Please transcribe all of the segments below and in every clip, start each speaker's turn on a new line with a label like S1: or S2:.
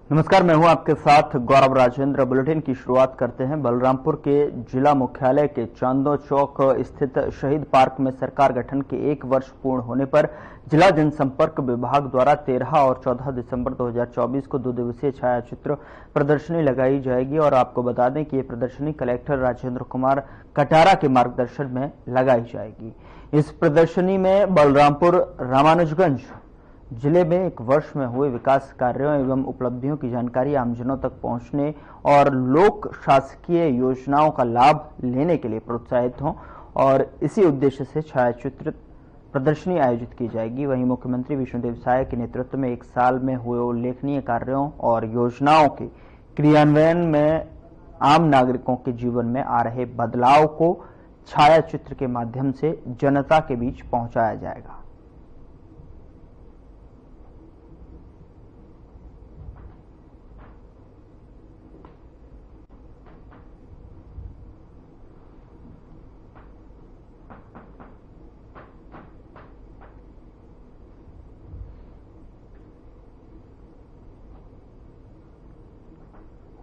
S1: नमस्कार, मैं हूं आपके साथ गौरव राजेंद्र। बुलेटिन की शुरुआत करते हैं। बलरामपुर के जिला मुख्यालय के चांदो चौक स्थित शहीद पार्क में सरकार गठन के 1 वर्ष पूर्ण होने पर जिला जनसंपर्क विभाग द्वारा 13 और 14 दिसंबर 2024 को 2 दिवसीय छायाचित्र प्रदर्शनी लगाई जाएगी। और आपको बता दें कि ये प्रदर्शनी कलेक्टर राजेंद्र कुमार कटारा के मार्गदर्शन में लगाई जाएगी। इस प्रदर्शनी में बलरामपुर रामानुजगंज जिले में 1 वर्ष में हुए विकास कार्यों एवं उपलब्धियों की जानकारी आमजनों तक पहुंचने और लोक शासकीय योजनाओं का लाभ लेने के लिए प्रोत्साहित हों और इसी उद्देश्य से छायाचित्र प्रदर्शनी आयोजित की जाएगी। वहीं मुख्यमंत्री विष्णुदेव साय के नेतृत्व में 1 साल में हुए उल्लेखनीय कार्यों और योजनाओं के क्रियान्वयन में आम नागरिकों के जीवन में आ रहे बदलाव को छायाचित्र के माध्यम से जनता के बीच पहुंचाया जाएगा।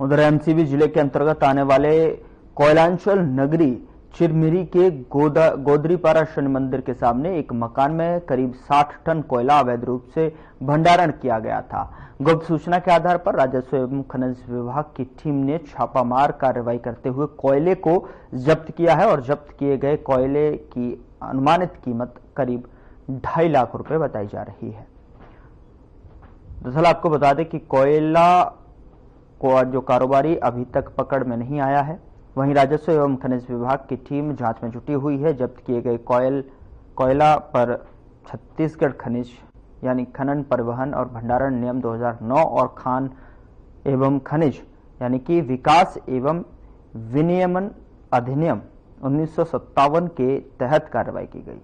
S1: उधर एमसीबी जिले के अंतर्गत आने वाले कोयलांचल नगरी चिरमिरी के गोदरीपारा शनि मंदिर के सामने एक मकान में करीब 60 टन कोयला अवैध रूप से भंडारण किया गया था। गुप्त सूचना के आधार पर राजस्व एवं खनिज विभाग की टीम ने छापामार कार्रवाई करते हुए कोयले को जब्त किया है और जब्त किए गए कोयले की अनुमानित कीमत करीब 2.5 लाख रुपए बताई जा रही है। दरअसल आपको बता दें कि कोयला को जो कारोबारी अभी तक पकड़ में नहीं आया है। वहीं राजस्व एवं खनिज विभाग की टीम जांच में जुटी हुई है। जब्त किए गए कोयला पर छत्तीसगढ़ खनिज यानी खनन, परिवहन और भंडारण नियम 2009 और खान एवं खनिज यानी कि विकास एवं विनियमन अधिनियम 1957 के तहत कार्रवाई की गई।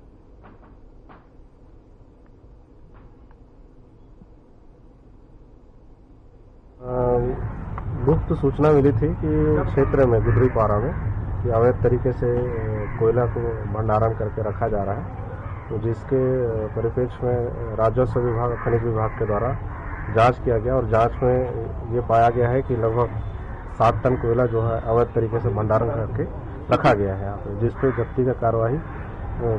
S2: गुप्त सूचना मिली थी कि क्षेत्र में गुदरीपारा में कि अवैध तरीके से कोयला को भंडारण करके रखा जा रहा है, तो जिसके परिप्रेक्ष्य में राजस्व विभाग, खनिज विभाग के द्वारा जांच किया गया और जांच में ये पाया गया है कि लगभग 7 टन कोयला जो है अवैध तरीके से भंडारण करके रखा गया है यहाँ पे, जिस पे जब्ती का कार्यवाही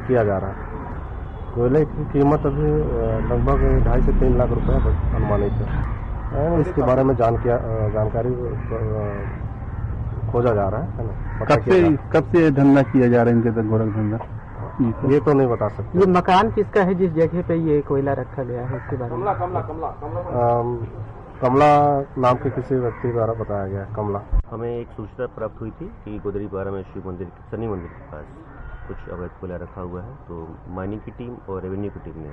S2: किया जा रहा है। कोयले की कीमत अभी लगभग 2.5 से 3 लाख रुपये अनुमानित है। इसके बारे में जानकारी खोजा जा रहा है ना।
S3: कब से धंधा किया जा रहा है इनके तक गोरख धंधा
S2: ये तो नहीं बता सकते।
S4: ये मकान किसका है जिस जगह पे ये कोयला रखा गया है, इसके बारे में?
S2: कमला नाम के किसी व्यक्ति द्वारा बताया गया है। कमला।
S5: हमें एक सूचना प्राप्त हुई थी कि गोदरीपारा में शिव मंदिर, शनि मंदिर के पास कुछ अवैध कोयला रखा हुआ है, तो माइनिंग की टीम और रेवेन्यू की टीम ने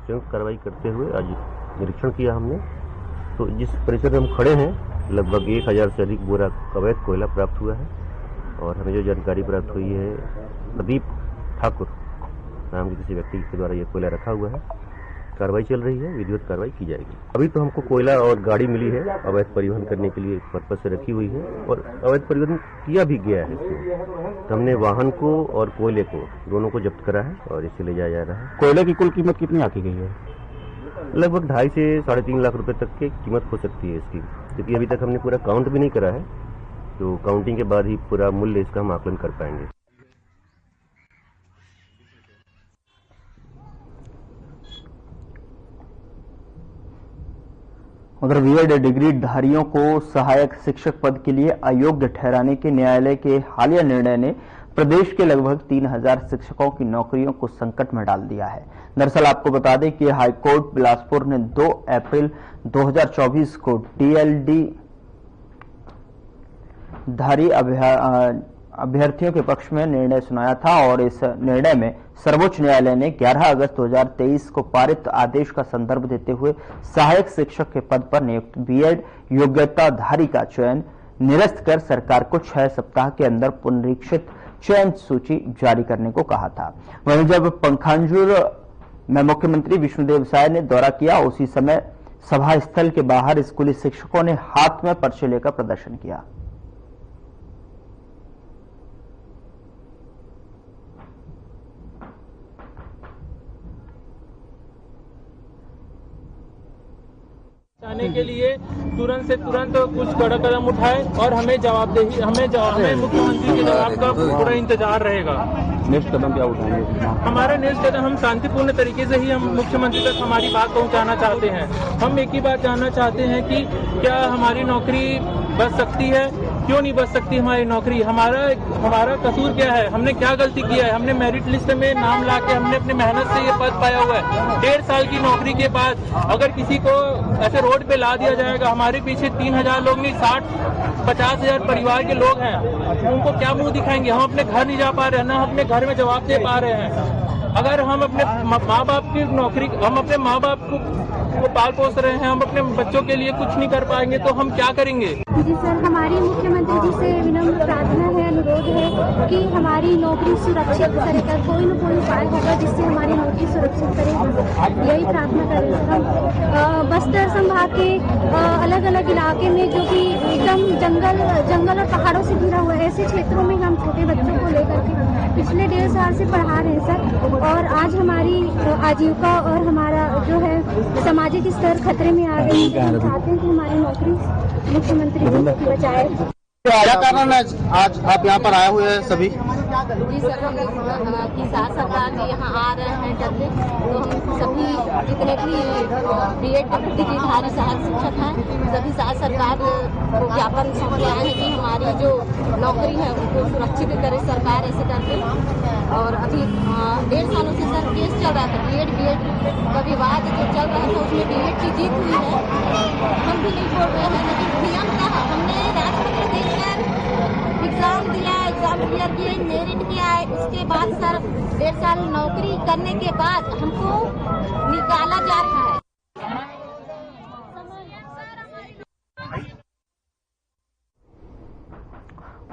S5: संयुक्त कार्रवाई करते हुए आज निरीक्षण किया हमने। तो जिस परिसर में हम खड़े हैं लगभग 1000 से अधिक बोरा अवैध कोयला प्राप्त हुआ है और हमें जो जानकारी प्राप्त हुई है प्रदीप ठाकुर नाम के किसी व्यक्ति के द्वारा ये कोयला रखा हुआ है। कार्रवाई चल रही है, विधिवत कार्रवाई की जाएगी। अभी तो हमको कोयला और गाड़ी मिली है अवैध परिवहन करने के लिए पर्पज से रखी हुई है और अवैध परिवहन किया भी गया है इसको। तो हमने वाहन को और कोयले को दोनों को जब्त करा है और इसे ले जाया जा रहा है।
S3: कोयले की कुल कीमत कितनी आकी गई है?
S5: लगभग 2.5 से 3.5 लाख रुपए तक की कीमत हो सकती है इसकी, क्योंकि अभी तक हमने पूरा काउंट भी नहीं करा है, तो काउंटिंग के बाद ही पूरा मूल्य इसका हम आकलन कर पाएंगे।
S1: उधर बीएड डिग्री धारियों को सहायक शिक्षक पद के लिए अयोग्य ठहराने के न्यायालय के हालिया निर्णय ने प्रदेश के लगभग 3000 शिक्षकों की नौकरियों को संकट में डाल दिया है। दरअसल आपको बता दें कि हाईकोर्ट बिलासपुर ने 2 अप्रैल 2024 को डीएलडी धारी अभ्यर्थियों के पक्ष में निर्णय सुनाया था और इस निर्णय में सर्वोच्च न्यायालय ने 11 अगस्त 2023 को पारित आदेश का संदर्भ देते हुए सहायक शिक्षक के पद पर नियुक्त बीएड योग्यताधारी का चयन निरस्त कर सरकार को 6 सप्ताह के अंदर पुनरीक्षित चयन सूची जारी करने को कहा था। वहीं जब पंखांजूर में मुख्यमंत्री विष्णुदेव साय ने दौरा किया, उसी समय सभा स्थल के बाहर स्कूली शिक्षकों ने हाथ में पर्चे लेकर प्रदर्शन किया।
S6: जाने के लिए तुरंत से तुरंत कुछ कड़ा कदम उठाए और हमें मुख्यमंत्री के जवाब का पूरा इंतजार रहेगा।
S3: नेक्स्ट कदम क्या उठाएंगे?
S6: हमारा नेक्स्ट कदम, हम शांतिपूर्ण तरीके से ही हम मुख्यमंत्री तक हमारी बात पहुंचाना चाहते हैं। हम एक ही बात जानना चाहते हैं कि क्या हमारी नौकरी बच सकती है, क्यों नहीं बच सकती हमारी नौकरी, हमारा कसूर क्या है, हमने क्या गलती किया है। हमने मेरिट लिस्ट में नाम ला के हमने अपनी मेहनत से ये पद पाया हुआ है। 1.5 साल की नौकरी के बाद अगर किसी को ऐसे रोड पे ला दिया जाएगा, हमारे पीछे 3,000 लोग नहीं 60-50,000 परिवार के लोग हैं, उनको क्या मुंह दिखाएंगे। हम अपने घर नहीं जा पा रहे हैं, ना अपने घर में जवाब दे पा रहे हैं। अगर हम अपने माँ बाप की नौकरी, हम अपने माँ बाप को पाल पोस रहे हैं, हम अपने बच्चों के लिए कुछ नहीं कर पाएंगे तो हम क्या करेंगे।
S7: जी सर, हमारी मुख्यमंत्री जी से विनम्र प्रार्थना है, अनुरोध है कि हमारी नौकरी सुरक्षित करेगा, कोई न कोई उपाय होगा जिससे हमारी नौकरी सुरक्षित करे, यही प्रार्थना कर रहे हैं हम। बस्तर संभाग के अलग अलग इलाके में जो कि एकदम जंगल और पहाड़ों से घिरा हुआ है, ऐसे क्षेत्रों में हम छोटे बच्चों को लेकर के पिछले 1.5 साल से पढ़ा रहे हैं सर। और आज हमारी आजीविका और हमारा जो है सामाजिक स्तर खतरे में आ गई है। हम चाहते हैं कि हमारी नौकरी मुख्यमंत्री जी बचाए।
S8: क्या कारण है आज आप यहाँ पर आए हुए हैं सभी?
S9: जी सर, हम किसान सरकार जी यहाँ आ रहे हैं डरने, तो हम सभी जितने भी B.Ed डिग्रीधारी सहायक शिक्षक हैं, सभी शासन सरकार को ज्ञापन सौंपे आए हैं कि हमारी जो नौकरी है उनको सुरक्षित करे सरकार, ऐसे करके। और अभी 1.5 सालों से सर केस चल रहा था, B.Ed का विवाद जो चल रहा था, उसमें B.Ed की जीत हुई है। हम भी नहीं बोल रहे हैं, लेकिन नियम कहा, हमने राजपत्र देखकर एग्जाम दिया, एग्जाम क्लियर किए, मेरिट किया है। उसके बाद सर 1.5 साल नौकरी करने के बाद हमको निकाला जा रहा है।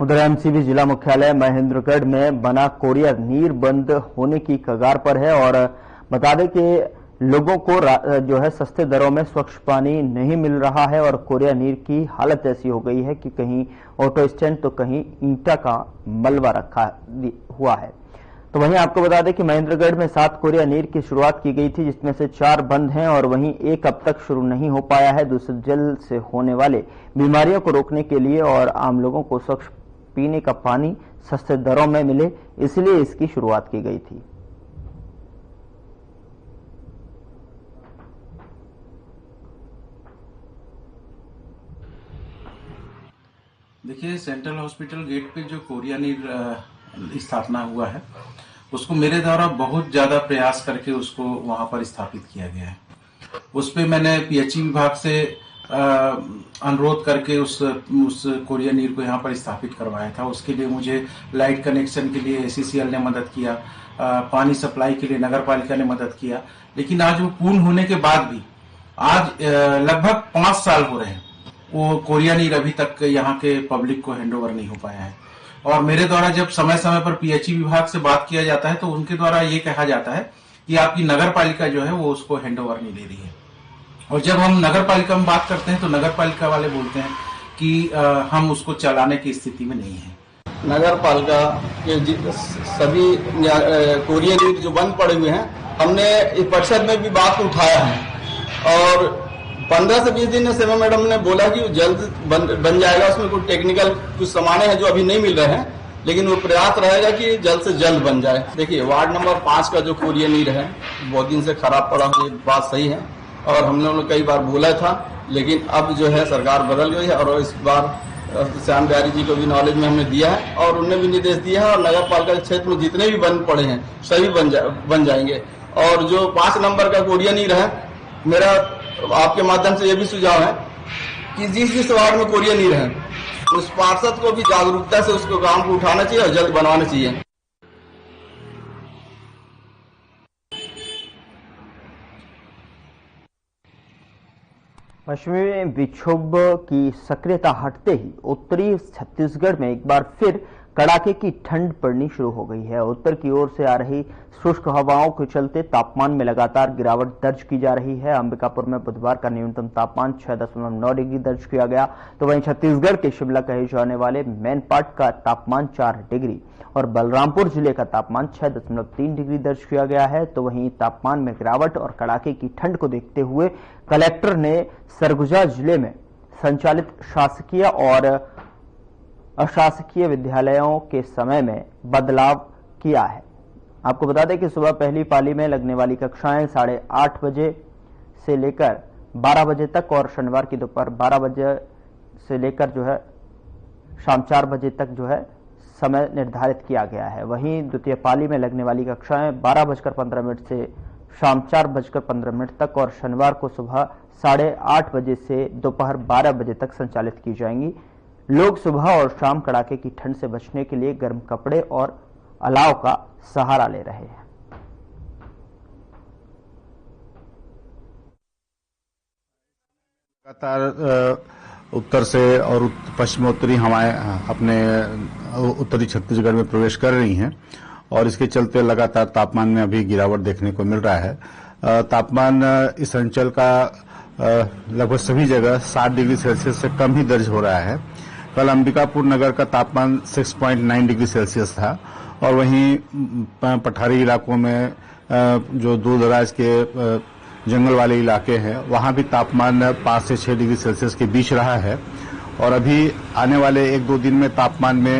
S1: उधर एमसीबी जिला मुख्यालय महेंद्रगढ़ में बना कोरिया नीर बंद होने की कगार पर है और बता दें कि लोगों को जो है सस्ते दरों में स्वच्छ पानी नहीं मिल रहा है और कोरिया नीर की हालत ऐसी हो गई है कि कहीं ऑटो स्टैंड तो कहीं ईंटा का मलबा रखा हुआ है। तो वहीं आपको बता दें कि महेंद्रगढ़ में 7 कोरिया नीर की शुरुआत की गई थी, जिसमें से 4 बंद हैं और वहीं एक अब तक शुरू नहीं हो पाया है। दूषित जल से होने वाले बीमारियों को रोकने के लिए और आम लोगों को स्वच्छ पीने का पानी सस्ते दरों में मिले, इसलिए इसकी शुरुआत की गई थी।
S10: देखिए, सेंट्रल हॉस्पिटल गेट पे जो कोरिया नीर स्थापना हुआ है, उसको मेरे द्वारा बहुत ज्यादा प्रयास करके उसको वहां पर स्थापित किया गया है। उस पे मैंने पीएचई विभाग से अनुरोध करके उस कोरिया नीर को यहाँ पर स्थापित करवाया था। उसके लिए मुझे लाइट कनेक्शन के लिए ACCL ने मदद किया, पानी सप्लाई के लिए नगर पालिका ने मदद किया। लेकिन आज वो पूर्ण होने के बाद भी आज लगभग 5 साल हो रहे हैं, वो कोरिया नीर अभी तक यहाँ के पब्लिक को हैंडओवर नहीं हो पाया है। और मेरे द्वारा जब समय समय पर पीएचई विभाग से बात किया जाता है तो उनके द्वारा ये कहा जाता है कि आपकी नगर पालिका जो है वो उसको हैंडओवर नहीं दे रही है। और जब हम नगर पालिका में बात करते हैं तो नगर पालिका वाले बोलते हैं कि हम उसको चलाने की स्थिति में नहीं है।
S8: नगर पालिका के सभी कोरिया नीर जो बंद पड़े हुए हैं, हमने इस परिषद में भी बात उठाया है और 15 से 20 दिन से मैडम ने बोला कि जल्द बन जाएगा। उसमें कुछ टेक्निकल कुछ सामान है जो अभी नहीं मिल रहे हैं, लेकिन वो प्रयास रहेगा कि जल्द से जल्द बन जाए। देखिए, वार्ड नंबर 5 का जो कोरिया नीर है बहुत दिन से खराब पड़ा हुआ, ये बात सही है और हम लोगों ने कई बार बोला था, लेकिन अब जो है सरकार बदल गई है और इस बार श्याम बिहारी जी को भी नॉलेज में हमने दिया है और उन्होंने भी निर्देश दिया है और नगर पालिका के क्षेत्र में जितने भी बंद पड़े हैं सभी बन जाएंगे। और जो 5 नंबर का कोरिया नीर है, मेरा आपके माध्यम से ये भी सुझाव है कि जिस वार्ड में कोरिया नीर है उस पार्षद को भी जागरूकता से उसको काम को उठाना चाहिए और जल्द बनवाना चाहिए।
S1: पश्चिमी विक्षोभ की सक्रियता हटते ही उत्तरी छत्तीसगढ़ में एक बार फिर कड़ाके की ठंड पड़नी शुरू हो गई है। उत्तर की ओर से आ रही शुष्क हवाओं के चलते तापमान में लगातार गिरावट दर्ज की जा रही है। अंबिकापुर में बुधवार का न्यूनतम तापमान 6.9 डिग्री दर्ज किया गया, तो वहीं छत्तीसगढ़ के शिमला कहे जाने वाले मैनपाट का तापमान 4 डिग्री और बलरामपुर जिले का तापमान 6.3 डिग्री दर्ज किया गया है। तो वहीं तापमान में गिरावट और कड़ाके की ठंड को देखते हुए कलेक्टर ने सरगुजा जिले में संचालित शासकीय और अशासकीय विद्यालयों के समय में बदलाव किया है। आपको बता दें कि सुबह पहली पाली में लगने वाली कक्षाएं 8:30 बजे से लेकर 12 बजे तक और शनिवार की दोपहर 12 बजे से लेकर शाम 4 बजे तक समय निर्धारित किया गया है। वहीं द्वितीय पाली में लगने वाली कक्षाएं 12:15 से शाम 4:15 तक और शनिवार को सुबह 8:30 बजे से दोपहर 12 बजे तक संचालित की जाएंगी। लोग सुबह और शाम कड़ाके की ठंड से बचने के लिए गर्म कपड़े और अलाव का सहारा ले रहे हैं।
S3: लगातार उत्तर से और पश्चिमोत्तरी हवाएं अपने उत्तरी छत्तीसगढ़ में प्रवेश कर रही हैं और इसके चलते लगातार तापमान में अभी गिरावट देखने को मिल रहा है। तापमान इस अंचल का लगभग सभी जगह 7 डिग्री सेल्सियस से कम ही दर्ज हो रहा है। कल अंबिकापुर नगर का तापमान 6.9 डिग्री सेल्सियस था और वहीं पठारी इलाकों में जो दूर दराज के जंगल वाले इलाके हैं वहां भी तापमान 5 से 6 डिग्री सेल्सियस के बीच रहा है और अभी आने वाले 1-2 दिन में तापमान में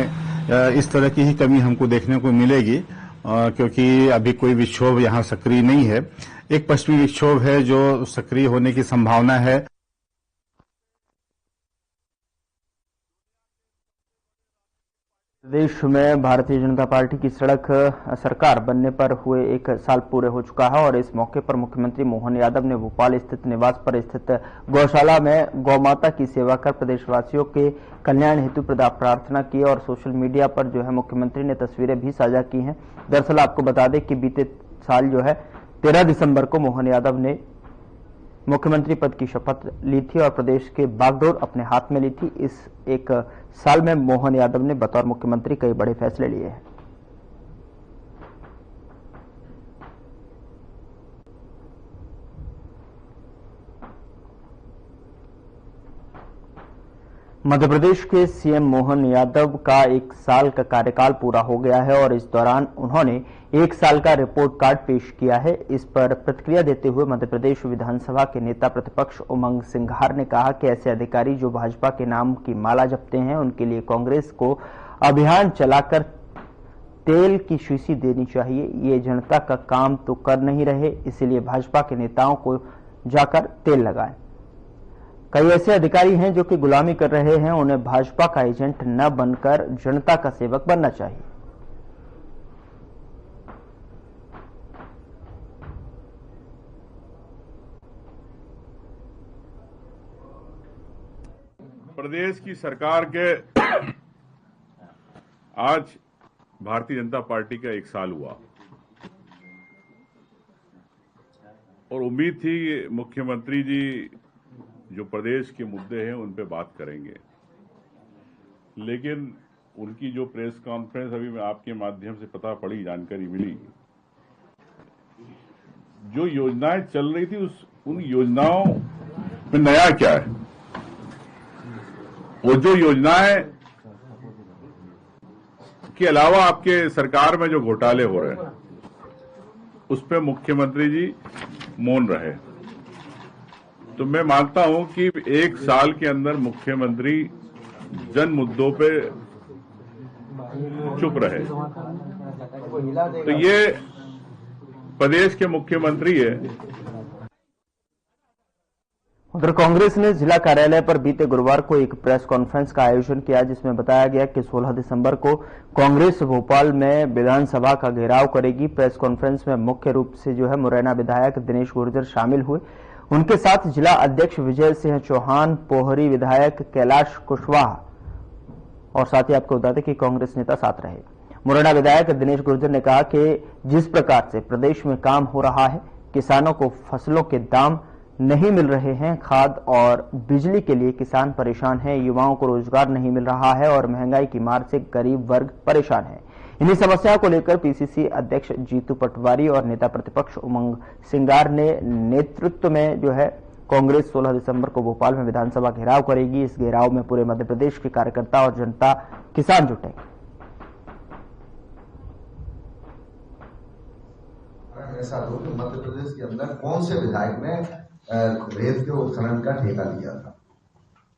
S3: इस तरह की ही कमी हमको देखने को मिलेगी क्योंकि अभी कोई विक्षोभ यहाँ सक्रिय नहीं है। एक पश्चिमी विक्षोभ है जो सक्रिय होने की संभावना है।
S1: देश में भारतीय जनता पार्टी की सड़क सरकार बनने पर हुए 1 साल पूरे हो चुका है और इस मौके पर मुख्यमंत्री मोहन यादव ने भोपाल स्थित निवास पर स्थित गौशाला में गौमाता की सेवा कर प्रदेशवासियों के कल्याण हेतु प्रार्थना की और सोशल मीडिया पर मुख्यमंत्री ने तस्वीरें भी साझा की हैं। दरअसल आपको बता दें कि बीते साल 13 दिसंबर को मोहन यादव ने मुख्यमंत्री पद की शपथ ली थी और प्रदेश के बागडोर अपने हाथ में ली थी। इस 1 साल में मोहन यादव ने बतौर मुख्यमंत्री कई बड़े फैसले लिए हैं। मध्य प्रदेश के सीएम मोहन यादव का 1 साल का कार्यकाल पूरा हो गया है और इस दौरान उन्होंने 1 साल का रिपोर्ट कार्ड पेश किया है। इस पर प्रतिक्रिया देते हुए मध्य प्रदेश विधानसभा के नेता प्रतिपक्ष उमंग सिंघार ने कहा कि ऐसे अधिकारी जो भाजपा के नाम की माला जपते हैं उनके लिए कांग्रेस को अभियान चलाकर तेल की शीशी देनी चाहिए। ये जनता का काम तो कर नहीं रहे, इसलिए भाजपा के नेताओं को जाकर तेल लगाएं। कई ऐसे अधिकारी हैं जो कि गुलामी कर रहे हैं, उन्हें भाजपा का एजेंट न बनकर जनता का सेवक बनना चाहिए।
S11: प्रदेश की सरकार के आज भारतीय जनता पार्टी का 1 साल हुआ और उम्मीद थी मुख्यमंत्री जी जो प्रदेश के मुद्दे हैं उन पे बात करेंगे, लेकिन उनकी जो प्रेस कॉन्फ्रेंस अभी मैं आपके माध्यम से पता पड़ी, जानकारी मिली, जो योजनाएं चल रही थी उन योजनाओं में नया क्या है। वो जो योजनाएं के अलावा आपके सरकार में जो घोटाले हो रहे हैं उस पे मुख्यमंत्री जी मौन रहे। तो मैं मानता हूं कि 1 साल के अंदर मुख्यमंत्री जन मुद्दों पे चुप रहे, तो ये प्रदेश के मुख्यमंत्री है।
S1: उधर कांग्रेस ने जिला कार्यालय पर बीते गुरुवार को एक प्रेस कॉन्फ्रेंस का आयोजन किया जिसमें बताया गया कि 16 दिसंबर को कांग्रेस भोपाल में विधानसभा का घेराव करेगी। प्रेस कॉन्फ्रेंस में मुख्य रूप से मुरैना विधायक दिनेश गुर्जर शामिल हुए। उनके साथ जिला अध्यक्ष विजय सिंह चौहान, पोहरी विधायक कैलाश कुशवाहा और साथ ही आपको बता दें कि कांग्रेस नेता साथ रहे। मुरैना विधायक दिनेश गुर्जर ने कहा कि जिस प्रकार से प्रदेश में काम हो रहा है, किसानों को फसलों के दाम नहीं मिल रहे हैं। खाद और बिजली के लिए किसान परेशान हैं, युवाओं को रोजगार नहीं मिल रहा है और महंगाई की मार से गरीब वर्ग परेशान है। इन्हीं समस्याओं को लेकर पीसीसी अध्यक्ष जीतू पटवारी और नेता प्रतिपक्ष उमंग सिंगार ने नेतृत्व में जो है कांग्रेस 16 दिसंबर को भोपाल में विधानसभा घेराव करेगी। इस घेराव में पूरे मध्य प्रदेश के कार्यकर्ता और जनता किसान जुटेंगे।
S12: ऐसा हो कि मध्य प्रदेश के अंदर कौन से विधायक ने रेत के उत्खनन का ठेका लिया था?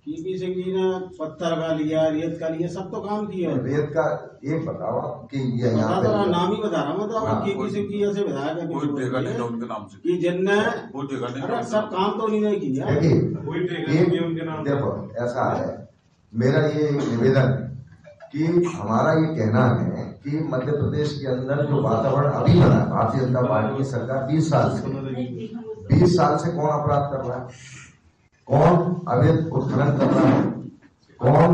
S13: केपी सिंह जी ने पत्थर का लिया, रेत का लिया, सब तो काम किया।
S12: रेत का एक बताओ कि ये यहाँ पे
S13: नाम ही बता रहा हूँ, मतलब केपी सिंह जी ऐसे विधायक है कि जिनने सब काम तो नहीं किया।
S12: देखो ऐसा है, मेरा ये निवेदन है कि हमारा ये कहना है कि मध्य प्रदेश के अंदर जो वातावरण अभी बना है, भारतीय जनता पार्टी की सरकार 20 साल से कौन अपराध कर रहा है, कौन अवैध उत्खनन कर रहा है, कौन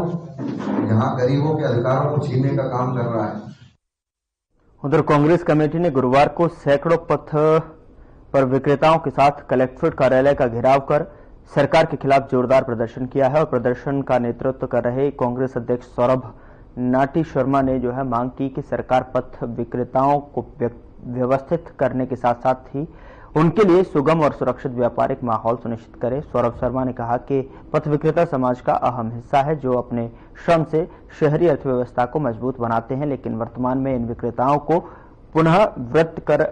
S12: यहाँ गरीबों के अधिकारों को छीनने का काम कर रहा है।
S1: उधर कांग्रेस कमेटी ने गुरुवार को सैकड़ों पथ पर विक्रेताओं के साथ कलेक्ट्रेट कार्यालय का घेराव कर सरकार के खिलाफ जोरदार प्रदर्शन किया है और प्रदर्शन का नेतृत्व कर रहे कांग्रेस अध्यक्ष सौरभ नाटी शर्मा ने जो है मांग की कि सरकार पथ विक्रेताओं को व्यवस्थित करने के साथ साथ ही उनके लिए सुगम और सुरक्षित व्यापारिक माहौल सुनिश्चित करे। सौरभ शर्मा ने कहा कि पथ विक्रेता समाज का अहम हिस्सा है जो अपने श्रम से शहरी अर्थव्यवस्था को मजबूत बनाते हैं, लेकिन वर्तमान में इन विक्रेताओं को पुनः वृत्त कर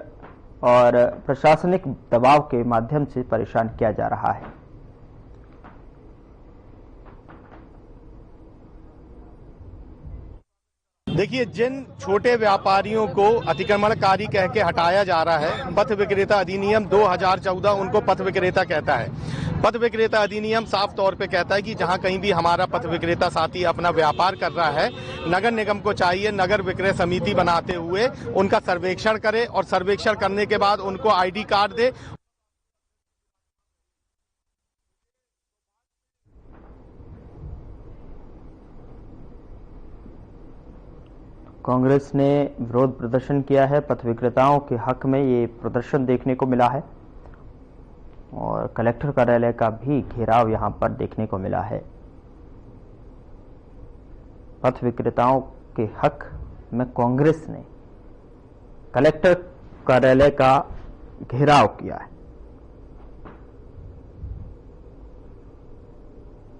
S1: और प्रशासनिक दबाव के माध्यम से परेशान किया जा रहा है।
S14: देखिए, जिन छोटे व्यापारियों को अतिक्रमणकारी कह के हटाया जा रहा है, पथ विक्रेता अधिनियम 2014 उनको पथ विक्रेता कहता है। पथ विक्रेता अधिनियम साफ तौर पे कहता है कि जहां कहीं भी हमारा पथ विक्रेता साथी अपना व्यापार कर रहा है, नगर निगम को चाहिए नगर विक्रय समिति बनाते हुए उनका सर्वेक्षण करे और सर्वेक्षण करने के बाद उनको आईडी कार्ड दे।
S1: कांग्रेस ने विरोध प्रदर्शन किया है। पथ विक्रेताओं के हक में ये प्रदर्शन देखने को मिला है और कलेक्टर कार्यालय का भी घेराव यहां पर देखने को मिला है। पथ विक्रेताओं के हक में कांग्रेस ने कलेक्टर कार्यालय का घेराव किया है।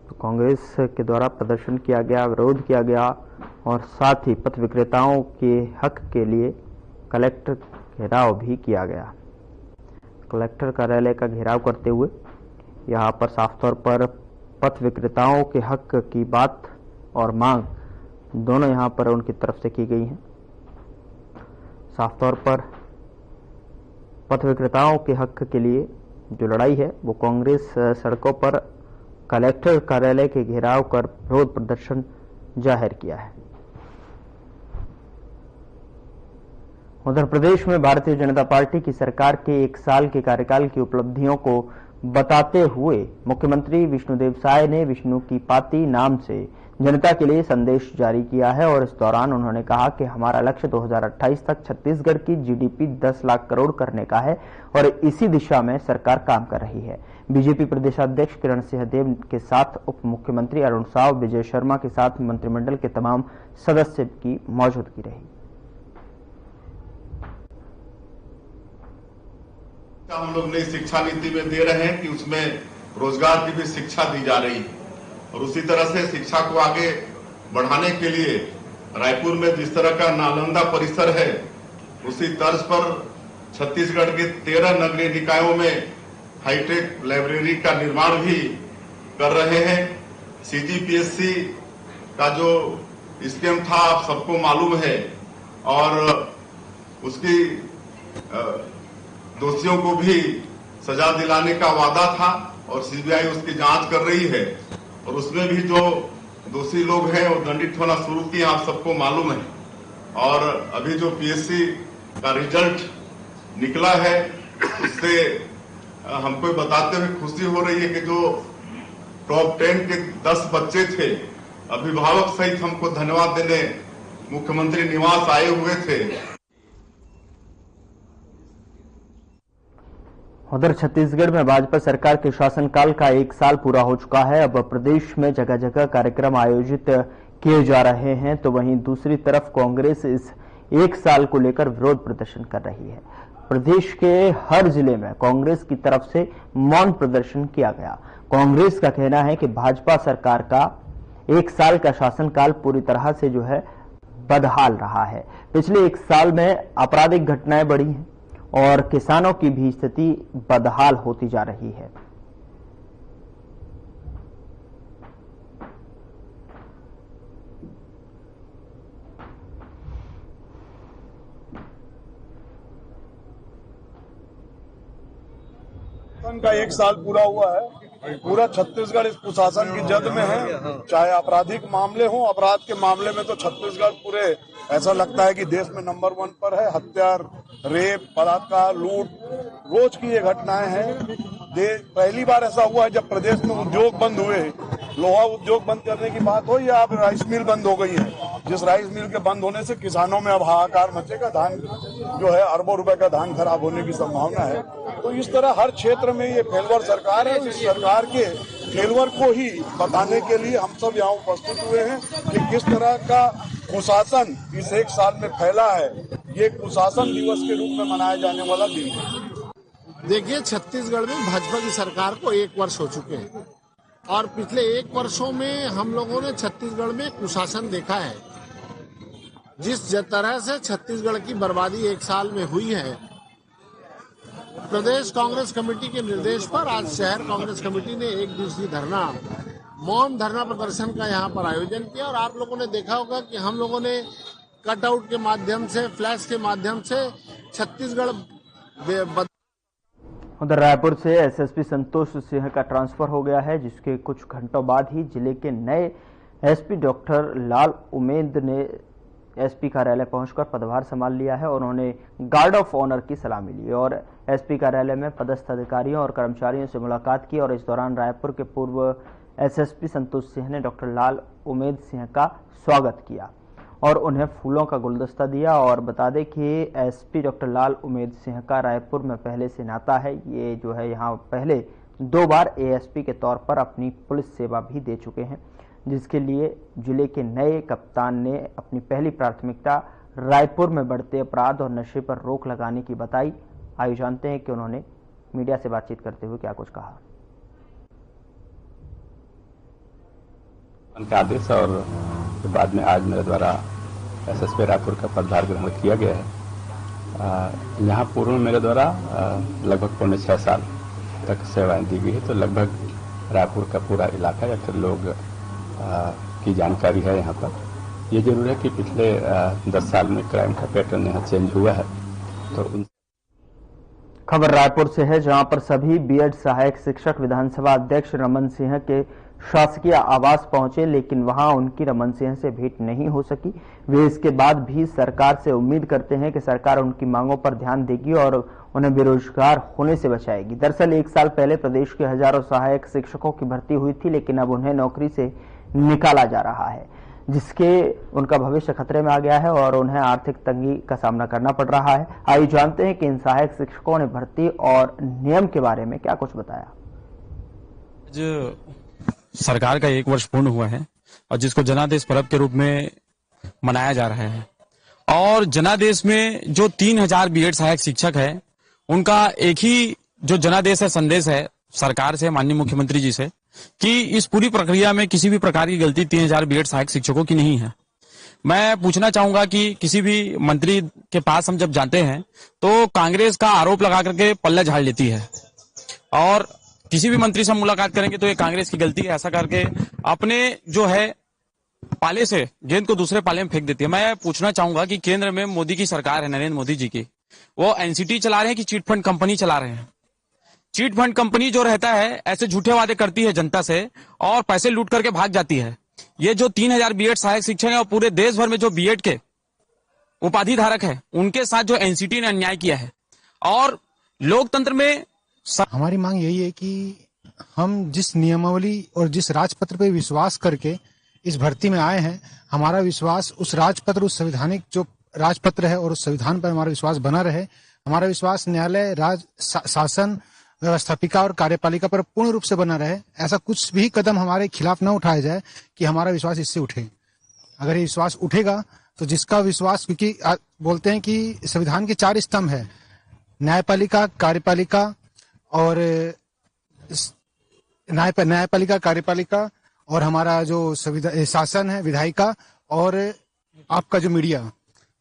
S1: तो कांग्रेस के द्वारा प्रदर्शन किया गया, विरोध किया गया और साथ ही पथ विक्रेताओं के हक के लिए कलेक्टर घेराव भी किया गया। कलेक्टर कार्यालय का घेराव करते हुए यहां पर साफ तौर पर पथ विक्रेताओं के हक की बात और मांग दोनों यहां पर उनकी तरफ से की गई हैं। साफ तौर पर पथ विक्रेताओं के हक के लिए जो लड़ाई है वो कांग्रेस सड़कों पर कलेक्टर कार्यालय के घेराव कर विरोध प्रदर्शन जाहिर किया है। उधर प्रदेश में भारतीय जनता पार्टी की सरकार के 1 साल के कार्यकाल की उपलब्धियों को बताते हुए मुख्यमंत्री विष्णुदेव साय ने विष्णु की पाती नाम से जनता के लिए संदेश जारी किया है और इस दौरान उन्होंने कहा कि हमारा लक्ष्य 2028 तक छत्तीसगढ़ की जीडीपी 10 लाख करोड़ करने का है और इसी दिशा में सरकार काम कर रही है। बीजेपी प्रदेशाध्यक्ष किरण सिंहदेव के साथ उप मुख्यमंत्री अरुण साव, विजय शर्मा के साथ मंत्रिमंडल के तमाम सदस्य की मौजूदगी रही।
S15: हम लोग नई शिक्षा नीति में दे रहे हैं कि उसमें रोजगार की भी शिक्षा दी जा रही है और उसी तरह से शिक्षा को आगे बढ़ाने के लिए रायपुर में जिस तरह का नालंदा परिसर है उसी तर्ज पर छत्तीसगढ़ के 13 नगरीय निकायों में हाईटेक लाइब्रेरी का निर्माण भी कर रहे हैं। सीजीपीएससी का जो स्कीम था आप सबको मालूम है और उसकी दोषियों को भी सजा दिलाने का वादा था और सीबीआई उसकी जांच कर रही है और उसमें भी जो दोषी लोग हैं वो दंडित होना शुरू किए, आप सबको मालूम है। और अभी जो पीएससी का रिजल्ट निकला है उससे हमको बताते हुए खुशी हो रही है कि जो टॉप 10 के 10 बच्चे थे, अभिभावक सहित हमको धन्यवाद देने मुख्यमंत्री निवास आए हुए थे।
S1: उधर छत्तीसगढ़ में भाजपा सरकार के शासनकाल का 1 साल पूरा हो चुका है। अब प्रदेश में जगह जगह कार्यक्रम आयोजित किए जा रहे हैं, तो वहीं दूसरी तरफ कांग्रेस इस 1 साल को लेकर विरोध प्रदर्शन कर रही है। प्रदेश के हर जिले में कांग्रेस की तरफ से मौन प्रदर्शन किया गया। कांग्रेस का कहना है कि भाजपा सरकार का 1 साल का शासनकाल पूरी तरह से जो है बदहाल रहा है। पिछले 1 साल में आपराधिक घटनाएं बढ़ी हैं और किसानों की भी स्थिति बदहाल होती जा रही है।
S16: का 1 साल पूरा हुआ है। पूरा छत्तीसगढ़ इस कुशासन की जद में है। चाहे आपराधिक मामले हो, अपराध के मामले में तो छत्तीसगढ़ पूरे ऐसा लगता है कि देश में नंबर 1 पर है। हत्या, रेप, बलात्कार, लूट, रोज की ये घटनाएं हैं। पहली बार ऐसा हुआ है जब प्रदेश में उद्योग बंद हुए, लोहा उद्योग बंद करने की बात हो या अब राइस मिल बंद हो गई है। जिस राइस मिल के बंद होने से किसानों में अब हाहाकार मचेगा। धान जो है अरबों रुपए का धान खराब होने की संभावना है। तो इस तरह हर क्षेत्र में ये फेलवर सरकार है। इस सरकार के फेलवर को ही बताने के लिए हम सब यहाँ उपस्थित हुए हैं कि किस तरह का कुशासन इस 1 साल में फैला है। ये कुशासन दिवस के रूप में मनाया जाने वाला दिन है।
S17: देखिए, छत्तीसगढ़ में भाजपा की सरकार को 1 वर्ष हो चुके हैं और पिछले 1 वर्षों में हम लोगों ने छत्तीसगढ़ में कुशासन देखा है। जिस तरह से छत्तीसगढ़ की बर्बादी 1 साल में हुई है, प्रदेश कांग्रेस कमेटी के निर्देश पर आज शहर कांग्रेस कमेटी ने 1 दिवसीय मौन धरना प्रदर्शन का यहाँ पर आयोजन किया। और आप लोगों ने देखा होगा कि हम लोगों ने कटआउट के माध्यम से, फ्लैश के माध्यम से छत्तीसगढ़।
S1: उधर रायपुर से एसएसपी संतोष सिंह का ट्रांसफर हो गया है, जिसके कुछ घंटों बाद ही जिले के नए एसपी डॉक्टर लाल उमेद ने एसपी कार्यालय पहुंचकर पदभार संभाल लिया है और उन्होंने गार्ड ऑफ ऑनर की सलामी ली और एसपी कार्यालय में पदस्थ अधिकारियों और कर्मचारियों से मुलाकात की। और इस दौरान रायपुर के पूर्व एसएसपी संतोष सिंह ने डॉक्टर लाल उमेद सिंह का स्वागत किया और उन्हें फूलों का गुलदस्ता दिया। और बता दें कि एसपी डॉक्टर लाल उमेद सिंह का रायपुर में पहले से नाता है। ये जो है यहाँ पहले 2 बार एएसपी के तौर पर अपनी पुलिस सेवा भी दे चुके हैं, जिसके लिए जिले के नए कप्तान ने अपनी पहली प्राथमिकता रायपुर में बढ़ते अपराध और नशे पर रोक लगाने की बताई। आइए जानते हैं कि उन्होंने मीडिया से बातचीत करते हुए क्या कुछ कहा।
S18: उनका आदेश और बाद में आज मेरे द्वारा एसएसपी रायपुर का पदभार ग्रहण किया गया है। यहाँ पूर्व में मेरे द्वारा लगभग 5.5 साल तक सेवाएं दी गई है, तो लगभग रायपुर का पूरा इलाका या फिर लोग की जानकारी है। यहाँ पर ये जरूर है कि पिछले 10 साल में क्राइम का पैटर्न यहाँ चेंज हुआ है। तो
S1: खबर रायपुर से है, जहां पर सभी बीएड सहायक शिक्षक विधानसभा अध्यक्ष रमन सिंह के शासकीय आवास पहुंचे, लेकिन वहां उनकी रमन सिंह से भेंट नहीं हो सकी। वे इसके बाद भी सरकार से उम्मीद करते हैं कि सरकार उनकी मांगों पर ध्यान देगी और उन्हें बेरोजगार होने से बचाएगी। दरअसल 1 साल पहले प्रदेश के हजारों सहायक शिक्षकों की भर्ती हुई थी, लेकिन अब उन्हें नौकरी से निकाला जा रहा है, जिसके उनका भविष्य खतरे में आ गया है और उन्हें आर्थिक तंगी का सामना करना पड़ रहा है। आइए जानते हैं कि इन सहायक शिक्षकों ने भर्ती और नियम के बारे में क्या कुछ बताया।
S19: सरकार का 1 वर्ष पूर्ण हुआ है और जिसको जनादेश पर्व के रूप में मनाया जा रहा है। और जनादेश में जो 3000 बीएड सहायक शिक्षक है, उनका एक ही जो जनादेश है, संदेश है सरकार से, माननीय मुख्यमंत्री जी से, कि इस पूरी प्रक्रिया में किसी भी प्रकार की गलती 3000 बीएड सहायक शिक्षकों की नहीं है। मैं पूछना चाहूंगा कि किसी भी मंत्री के पास हम जब जाते हैं तो कांग्रेस का आरोप लगा करके पल्ला झाड़ लेती है और किसी भी मंत्री से मुलाकात करेंगे तो ये कांग्रेस की गलती है, ऐसा करके अपने जो है पाले से गेंद को दूसरे पाले में फेंक देती है। मैं पूछना चाहूंगा कि केंद्र में मोदी की सरकार है, नरेंद्र मोदी जी की, वो एनसीटी चला रहे हैं कि चिट फंड कंपनी चला रहे हैं। चिट फंड कंपनी जो रहता है ऐसे झूठे वादे करती है जनता से और पैसे लूट करके भाग जाती है। ये जो 3000 बीएड सहायक शिक्षक है और पूरे देश भर में जो बीएड के उपाधि धारक है, उनके साथ जो एनसीटी ने अन्याय किया है। और लोकतंत्र में
S20: हमारी मांग यही है कि हम जिस नियमावली और जिस राजपत्र पर विश्वास करके इस भर्ती में आए हैं, हमारा विश्वास उस राजपत्र, उस संवैधानिक जो राजपत्र है और उस संविधान पर हमारा विश्वास बना रहे। हमारा विश्वास न्यायालय, शासन, व्यवस्थापिका और कार्यपालिका पर पूर्ण रूप से बना रहे। ऐसा कुछ भी कदम हमारे खिलाफ न उठाया जाए कि हमारा विश्वास इससे उठे। अगर ये विश्वास उठेगा तो जिसका विश्वास, क्योंकि बोलते हैं कि संविधान के 4 स्तंभ है, न्यायपालिका, कार्यपालिका और न्यायपालिका, कार्यपालिका और हमारा जो शासन है, विधायिका और आपका जो मीडिया।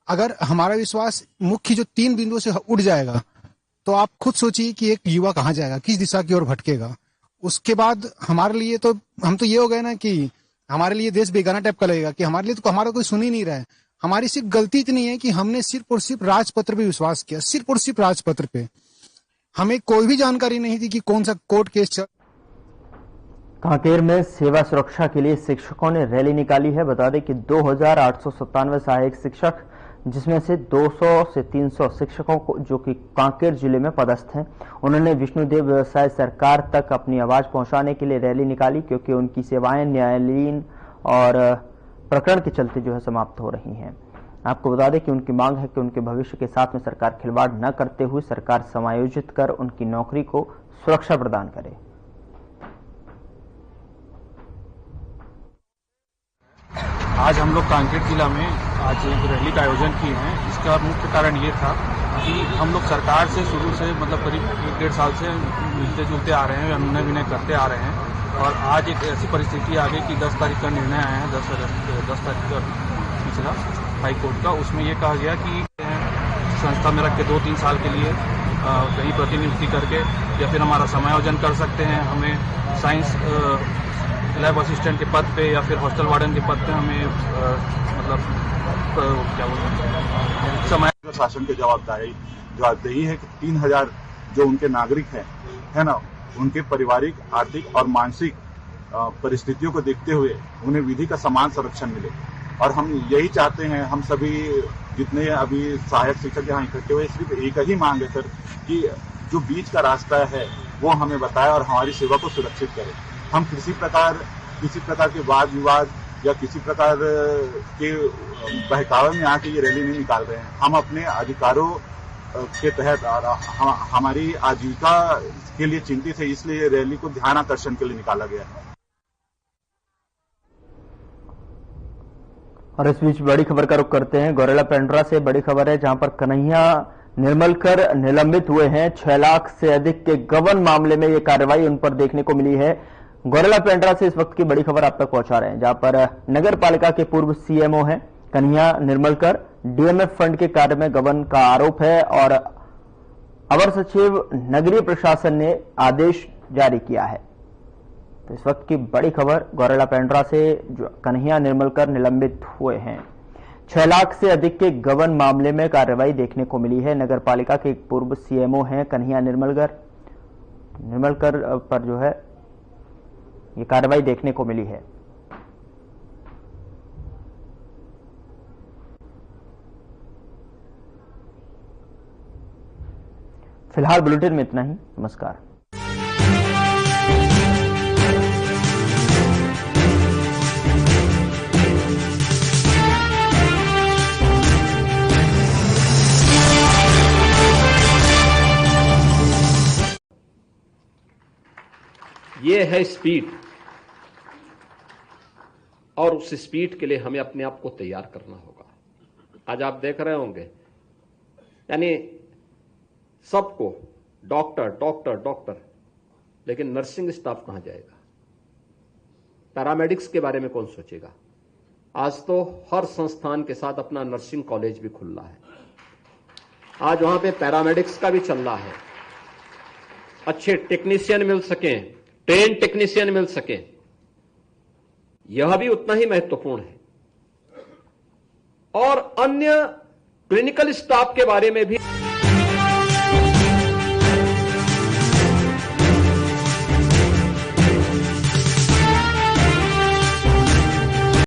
S20: अगर हमारा विश्वास मुख्य जो 3 बिंदुओं से उठ जाएगा तो आप खुद सोचिए कि एक युवा कहाँ जाएगा, किस दिशा की ओर भटकेगा। उसके बाद हमारे लिए तो हम तो ये हो गए ना कि हमारे लिए देश बेगाना टाइप का लगेगा कि हमारे लिए तो हमारा कोई सुन ही नहीं रहा है। हमारी सिर्फ गलती इतनी है कि हमने सिर्फ और सिर्फ राजपत्र पे विश्वास किया, सिर्फ और सिर्फ राजपत्र पे। हमें कोई भी जानकारी नहीं थी कि कौन सा कोर्ट केस चल।
S1: कांकेर में सेवा सुरक्षा के लिए शिक्षकों ने रैली निकाली है। बता दें कि 2897 सहायक शिक्षक, जिसमें से 200 से 300 शिक्षकों को जो कि कांकेर जिले में पदस्थ हैं, उन्होंने विष्णुदेव व्यवसाय सरकार तक अपनी आवाज पहुंचाने के लिए रैली निकाली, क्योंकि उनकी सेवाएं न्यायालयीन और प्रकरण के चलते जो है समाप्त हो रही हैं। आपको बता दें कि उनकी मांग है कि उनके भविष्य के साथ में सरकार खिलवाड़ न करते हुए सरकार समायोजित कर उनकी नौकरी को सुरक्षा प्रदान करे।
S19: आज हम लोग कांकेर जिला में आज एक रैली का आयोजन किए हैं। इसका मुख्य कारण ये था कि हम लोग सरकार से शुरू से मतलब करीब 1-1.5 साल से मिलते जुलते आ रहे हैं, अनुनय विनय करते आ रहे हैं और आज एक ऐसी परिस्थिति आ गई कि 10 तारीख का निर्णय आया है, 10 तारीख का पिछला हाई कोर्ट का। उसमें ये कहा गया कि संस्था में रख के 2-3 साल के लिए कहीं प्रतिनियुक्ति करके या फिर हमारा समायोजन कर सकते हैं। हमें साइंस लैब असिस्टेंट के पद पे या फिर हॉस्टल वार्डन के पद पे हमें मतलब क्या बोलते हैं समय
S21: शासन की जवाबदेही है कि 3000 जो उनके नागरिक हैं, है ना, उनके पारिवारिक, आर्थिक और मानसिक परिस्थितियों को देखते हुए उन्हें विधि का समान संरक्षण मिले। और हम यही चाहते हैं, हम सभी जितने अभी सहायक शिक्षक यहाँ इकट्ठे हुए, सिर्फ एक ही मांग है सर कि जो बीच का रास्ता है वो हमें बताए और हमारी सेवा को सुरक्षित करे। हम किसी प्रकार के वाद विवाद या किसी प्रकार के बहकावे में आके ये रैली नहीं निकाल रहे हैं। हम अपने अधिकारों के तहत और हमारी आजीविका के लिए चिंतित है, इसलिए रैली को ध्यान आकर्षण के लिए निकाला गया है।
S1: और इस बीच बड़ी खबर का रुख करते हैं। गौरेला पेंड्रा से बड़ी खबर है, जहां पर कन्हैया निर्मलकर निलंबित हुए हैं। 6 लाख से अधिक के गबन मामले में यह कार्रवाई उन पर देखने को मिली है। गौरेला पेंड्रा से इस वक्त की बड़ी खबर आप तक पहुंचा रहे हैं, जहां पर नगर पालिका के पूर्व सीएमओ हैं कन्हैया निर्मलकर, डीएमएफ फंड के कार्य में गबन का आरोप है और अवर सचिव नगरीय प्रशासन ने आदेश जारी किया है। तो इस वक्त की बड़ी खबर गौरेला पेंड्रा से, जो कन्हैया निर्मलकर निलंबित हुए हैं। 6 लाख से अधिक के गबन मामले में कार्रवाई देखने को मिली है। नगर पालिका के पूर्व सीएमओ हैं कन्हैया निर्मलकर पर जो है ये कार्रवाई देखने को मिली है। फिलहाल बुलेटिन में इतना ही। नमस्कार।
S22: ये है स्पीड, और उस स्पीड के लिए हमें अपने आप को तैयार करना होगा। आज आप देख रहे होंगे, यानी सबको डॉक्टर डॉक्टर डॉक्टर, लेकिन नर्सिंग स्टाफ कहां जाएगा? पैरामेडिक्स के बारे में कौन सोचेगा? आज तो हर संस्थान के साथ अपना नर्सिंग कॉलेज भी खुल रहा है। आज वहां पे पैरामेडिक्स का भी चल रहा है। अच्छे टेक्नीशियन मिल सकें, ट्रेन टेक्नीशियन मिल सके, यह भी उतना ही महत्वपूर्ण है। और अन्य क्लिनिकल स्टाफ के बारे में भी